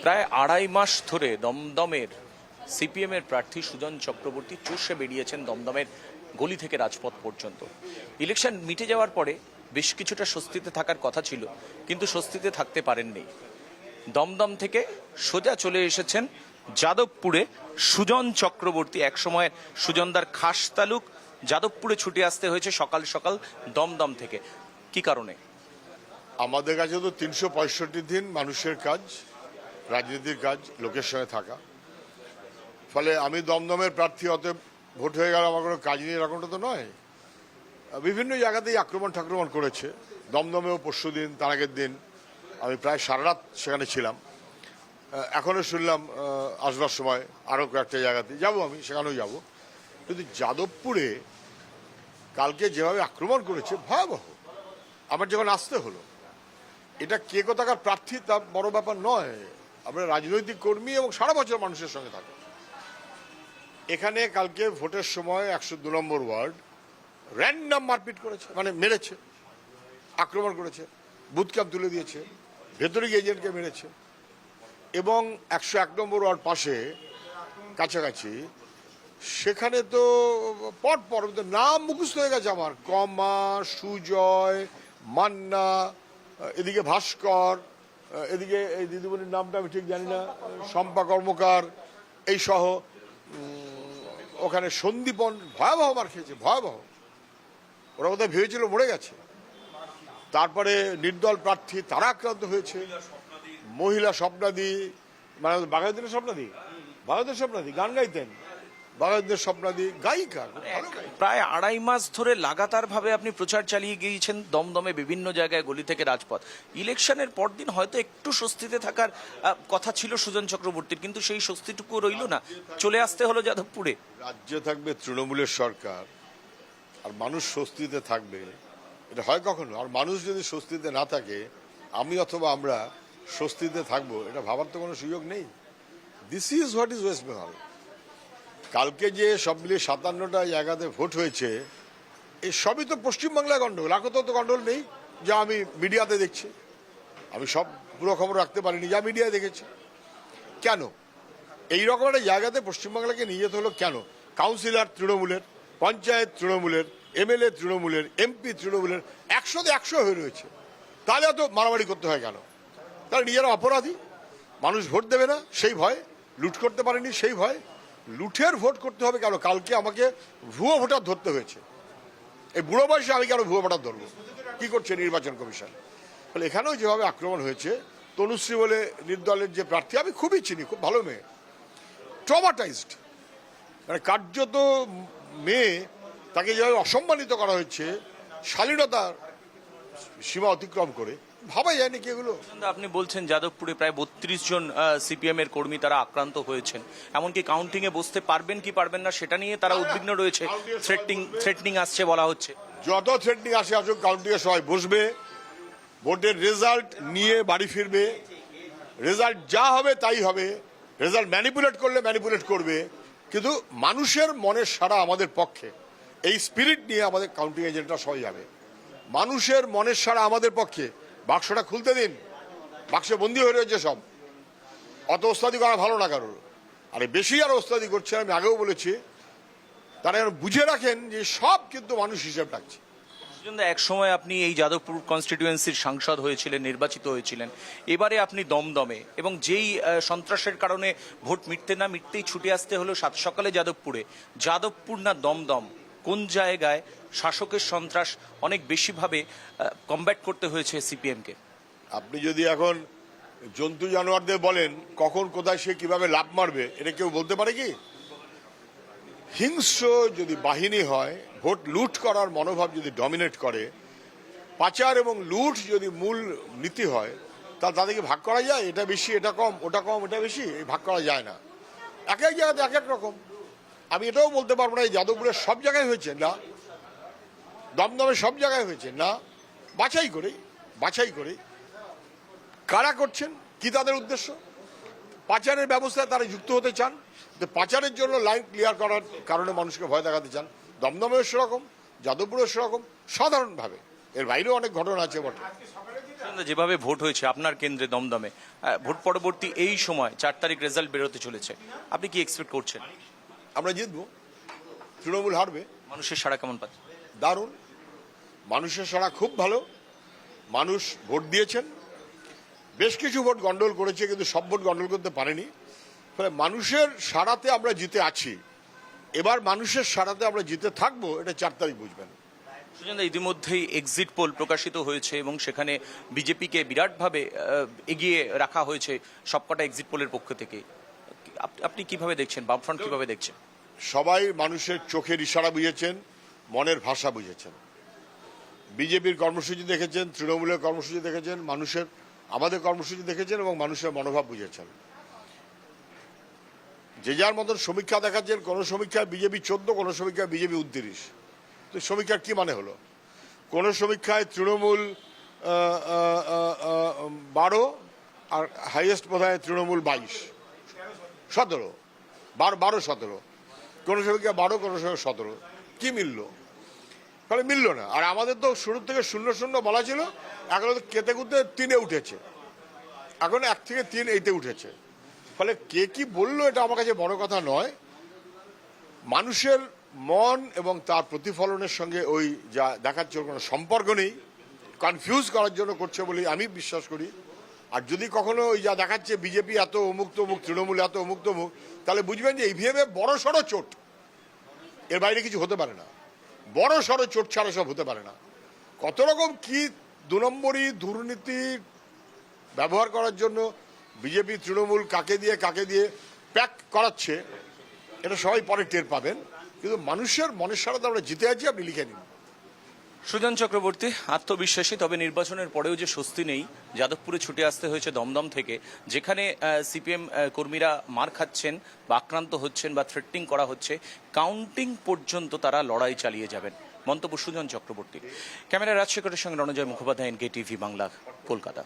প্রায় আড়াই মাস ধরে দমদমের সিপিএমের প্রার্থী সুজন চক্রবর্তী চষে বেরিয়েছেন দমদমের গলি থেকে রাজপথ পর্যন্ত। ইলেকশন মিটে যাওয়ার পরে বেশ কিছুটা স্বস্তিতে থাকার কথা ছিল, কিন্তু স্বস্তিতে থাকতে পারেননি। দমদম থেকে সোজা চলে এসেছেন যাদবপুরে সুজন চক্রবর্তী। একসময় সুজনদার খাস তালুক, যাদবপুরে ছুটে আসতে হয়েছে সকাল সকাল দমদম থেকে। কি কারণে? আমাদের কাছে তো ৩৬৫ দিন মানুষের কাজ, রাজনীতির কাজ, লোকের সঙ্গে থাকা। ফলে আমি দমদমের প্রার্থী হতে ভোট হয়ে গেল, আমার কোনো কাজ নেই এরকমটা তো নয়। বিভিন্ন জায়গাতেই আক্রমণ ঠাক্রমণ করেছে। দমদমেও পরশু দিন, তার আগের দিন আমি প্রায় সারা রাত সেখানে ছিলাম। এখনও শুনলাম আসবার সময় আরও কয়েকটা জায়গাতে যাব, আমি সেখানেও যাব। কিন্তু যাদবপুরে কালকে যেভাবে আক্রমণ করেছে ভয়াবহ। আমার যখন আসতে হলো, এটা কে কোথাকার প্রার্থী তা বড় ব্যাপার নয়। আমরা রাজনৈতিক কর্মী এবং সারা বছর মানুষের সঙ্গে থাকি। এখানে কালকে ভোটের সময় ১০২ নম্বর ওয়ার্ড র্যান্ডাম মারপিট করেছে, মানে মেরেছে, আক্রমণ করেছে, বুথ ক্যাম্প তুলে দিয়েছে, ভেতরিক এজেন্টকে মেরেছে। এবং ১০১ নম্বর ওয়ার্ড পাশে কাছাকাছি, সেখানে তো পর নাম মুখস্থ হয়ে গেছে আমার। কমা, সুজয়, মান্না, এদিকে ভাস্কর, এদিকে এই দিদিমণির নামটা আমি ঠিক জানি না, শম্পা কর্মকার, এই সহ ওখানে সন্দীপন ভয়াবহ মার খেয়েছে, ভয়াবহ। ওরা কোথায় ভেবেছিল মরে গেছে। তারপরে নির্দল প্রার্থী তারা আক্রান্ত হয়েছে। মহিলা স্বপ্নাদি, মানে বাঘাযতীনের স্বপ্নাদি গান গাইতেন, বাঘাযতীনের স্বপ্নাদি গায়িকা। প্রায় আড়াই মাস ধরে লাগাতার ভাবে আপনি প্রচার চালিয়ে গিয়েছেন দমদমে বিভিন্ন জায়গায়, গলি থেকে রাজপথ। ইলেকশনের পরদিন হয়তো একটু স্বস্তিতে থাকার কথা ছিল সুজন চক্রবর্তীর, কিন্তু সেই স্বস্তিটুকু রইল না, চলে আসতে হলো যাদবপুরে। রাজ্যে থাকবে তৃণমূলের সরকার, আর মানুষ স্বস্তিতে থাকবে, এটা হয় কখনো? আর মানুষ যদি স্বস্তিতে না থাকে, আমি অথবা আমরা স্বস্তিতে থাকবো, এটা ভাবার তো কোনো সুযোগ নেই। This is what is West Bengal. কালকে যে সব মিলিয়ে ৫৭টা জায়গাতে ভোট হয়েছে, এই সবই তো পশ্চিমবাংলায় গন্ডগোল। আর কোথাও তো গন্ডগোল নেই, যা আমি মিডিয়াতে দেখছি। আমি সব পুরো খবর রাখতে পারিনি, যা মিডিয়ায় দেখেছি। কেন এইরকম একটা জায়গাতে পশ্চিমবাংলাকে নিয়ে যেতে হলো? কেন? কাউন্সিলর তৃণমূলের, পঞ্চায়েত তৃণমূলের, এমএলএ তৃণমূলের, এমপি তৃণমূলের, ১০০তে ১০০ হয়ে রয়েছে। তাহলে এত মারামারি করতে হয় কেন? তারা নিজেরা অপরাধী, মানুষ ভোট দেবে না সেই ভয়, লুট করতে পারেনি সেই ভয়। লুঠের ভোট করতে হবে কেন? কালকে আমাকে ভুয়ো ভোটার ধরতে হয়েছে। এই বুড়ো বয়সে আমি কেন ভুয়ো ভোটার ধরবো? কি করছে নির্বাচন কমিশন? ফলে এখানেও যেভাবে আক্রমণ হয়েছে, তনুশ্রী বলে নির্দলের যে প্রার্থী, আমি খুবই চিনি, খুব ভালো মেয়ে, ট্রমাটাইজড, মানে কার্যত মেয়ে, তাকে যেভাবে অসম্মানিত করা হচ্ছে, শালীনতার সীমা অতিক্রম করে, ভাবা যায় নাকি এগুলো? আপনি বলছেন যাদবপুরে প্রায় ৩২ জন সিপিএম এর কর্মী তারা আক্রান্ত হয়েছেন, এমনকি কাউন্টিং এ বসতে পারবেন কি পারবেন না সেটা নিয়ে তারা উদ্বিগ্ন রয়েছে। থ্রেটনিং আসছে বলা হচ্ছে। যত থ্রেটনিং আসে আসুক, কাউন্টিং এ সবাই বসবে, ভোটের রেজাল্ট নিয়ে বাড়ি ফিরবে। রেজাল্ট যা হবে তাই হবে। রেজাল্ট ম্যানিপুলেট করলে ম্যানিপুলেট করবে, কিন্তু মানুষের মনের সাড়া আমাদের পক্ষে। এই স্পিরিট নিয়ে আমাদের কাউন্টিং এজেন্টরা সবাই যাবে। মানুষের মনের সাড়া আমাদের পক্ষে। বাক্সটা খুলতে দিন, বাক্সে বন্দী হয়ে রয়েছে সব। অত ওস্তাদি করা ভালো না কারোর। আরে বেশি আর ওস্তাদি করছে, আমি আগেও বলেছি, তারা যেন বুঝে রাখেন যে সব কিন্তু মানুষ হিসেব রাখছে। এক সময় আপনি এই যাদবপুর কনস্টিটিউয়েন্সির সাংসদ হয়েছিলেন, নির্বাচিত হয়েছিলেন, এবারে আপনি দমদমে, এবং যেই সন্ত্রাসের কারণে ভোট মিটতে না মিটতেই ছুটে আসতে হলো সাত সকালে যাদবপুরে। যাদবপুর না দমদম, কোন জায়গায় শাসকের সন্ত্রাস অনেক বেশিভাবে কমব্যাট করতে হয়েছে সিপিএমকে? আপনি যদি এখন জন্তু জানোয়ারদের বলেন কখন কোথায় সে কিভাবে লাভ মারবে, এটা কেউ বলতে পারে কি? হিংস্র যদি বাহিনী হয়, ভোট লুট করার মনোভাব যদি ডমিনেট করে, পাচার এবং লুট যদি মূল নীতি হয়, তাহলে তাদেরকে ভাগ করা যায়? এটা বেশি, এটা কম, ওটা কম, এটা বেশি, এই ভাগ করা যায় না। এক এক জায়গাতে এক এক রকম। আমি এটাও বলতে পারবো না এই যাদবপুরের সব জায়গায় হয়েছে না, দমদমে সব জায়গায় হয়েছে না। বাছাই করে কারা করছেন, কি তাদের উদ্দেশ্য? পাচারের ব্যবস্থায় তারা যুক্ত হতে চান, পাচারের জন্য লাইন ক্লিয়ার করার কারণে মানুষকে ভয় দেখাতে চান। দমদমেও সেরকম, যাদবপুরেও সেরকম, সাধারণভাবে। এর বাইরেও অনেক ঘটনা আছে বটে। যেভাবে ভোট হয়েছে আপনার কেন্দ্রে দমদমে, ভোট পরবর্তী এই সময় 4 তারিখ রেজাল্ট বেরোতে চলেছে, আপনি কি এক্সপেক্ট করছেন? আমরা জিতবো, তৃণমূল হারবে। মানুষের সাড়া কেমন পাচ্ছে? দারুণ, মানুষের সাড়া খুব ভালো। মানুষ ভোট দিয়েছেন, বেশ কিছু ভোট গন্ডগোল করেছে, কিন্তু সব ভোট গন্ডগোল করতে পারেনি। ফলে মানুষের সাড়াতে আমরা জিতে আছি। এবার মানুষের সাড়াতে আমরা জিতে থাকবো, এটা 4 তারিখ বুঝবেন। সুজনদা, ইতিমধ্যেই এক্সিট পোল প্রকাশিত হয়েছে এবং সেখানে বিজেপিকে বিরাটভাবে এগিয়ে রাখা হয়েছে সবকটা এক্সিট পোলের পক্ষ থেকে। আপনি কিভাবে দেখছেন, বামফ্রন্ট কিভাবে দেখছেন? সবাই মানুষের চোখের ইশারা বুঝেছেন, মনের ভাষা বুঝেছেন। বিজেপির কর্মসূচি দেখেছেন, তৃণমূলের কর্মসূচি দেখেছেন, আমাদের কর্মসূচি দেখেছেন এবং মানুষের মনোভাব বুঝেছেন। যে যার মতন সমীক্ষা দেখাচ্ছেন, কোন সমীক্ষায় বিজেপি 14, কোন সমীক্ষায় বিজেপি 29। তো সমীক্ষার কি মানে হলো? কোন সমীক্ষায় তৃণমূল 12 আর হাইয়েস্ট বোধহয় তৃণমূল 22, 17, 12, 17। কোন সমীক্ষা 12, কোন সময় 17। কি মিললো? ফলে মিললো না। আর আমাদের তো শুরু থেকে 0-0 বলা ছিল, এখন কেতে কুতে 3-এ উঠেছে, এখন 1 থেকে 3 এইতে উঠেছে। ফলে কে কি বললো এটা আমার কাছে বড় কথা নয়। মানুষের মন এবং তার প্রতিফলনের সঙ্গে ওই যা দেখাচ্ছে ওর কোনো সম্পর্ক নেই, কনফিউজ করার জন্য করছে বলে আমি বিশ্বাস করি। আর যদি কখনো ওই যা দেখাচ্ছে বিজেপি এত অমুক তমুক, তৃণমূল এত অমুক তমুক, তাহলে বুঝবেন যে এইভাবে বড় সড়ো চোট, এর বাইরে কিছু হতে পারে না। বড় সড়ো চোট ছাড়া সব হতে পারে না। কত রকম কি 2 নম্বরই দুর্নীতি ব্যবহার করার জন্য বিজেপি তৃণমূল কাকে দিয়ে প্যাক করাচ্ছে, এটা সবাই পরে টের পাবেন। কিন্তু মানুষের মনের সাথে আমরা জিতে আছি, আপনি লিখে নিন। সুজন চক্রবর্তী আত্মবিশ্বাসী, তবে নির্বাচনের পরেও যে স্বস্তি নেই। যাদবপুরে ছুটে আসতে হয়েছে দমদম থেকে, যেখানে সিপিএম কর্মীরা মার খাচ্ছেন বা আক্রান্ত হচ্ছেন বা থ্রেটনিং করা হচ্ছে, কাউন্টিং পর্যন্ত তারা লড়াই চালিয়ে যাবেন। মন্তব্য সুজন চক্রবর্তী। ক্যামেরা রাজশেখরের সঙ্গে রণজয় মুখোপাধ্যায়, NK TV বাংলা, কলকাতা।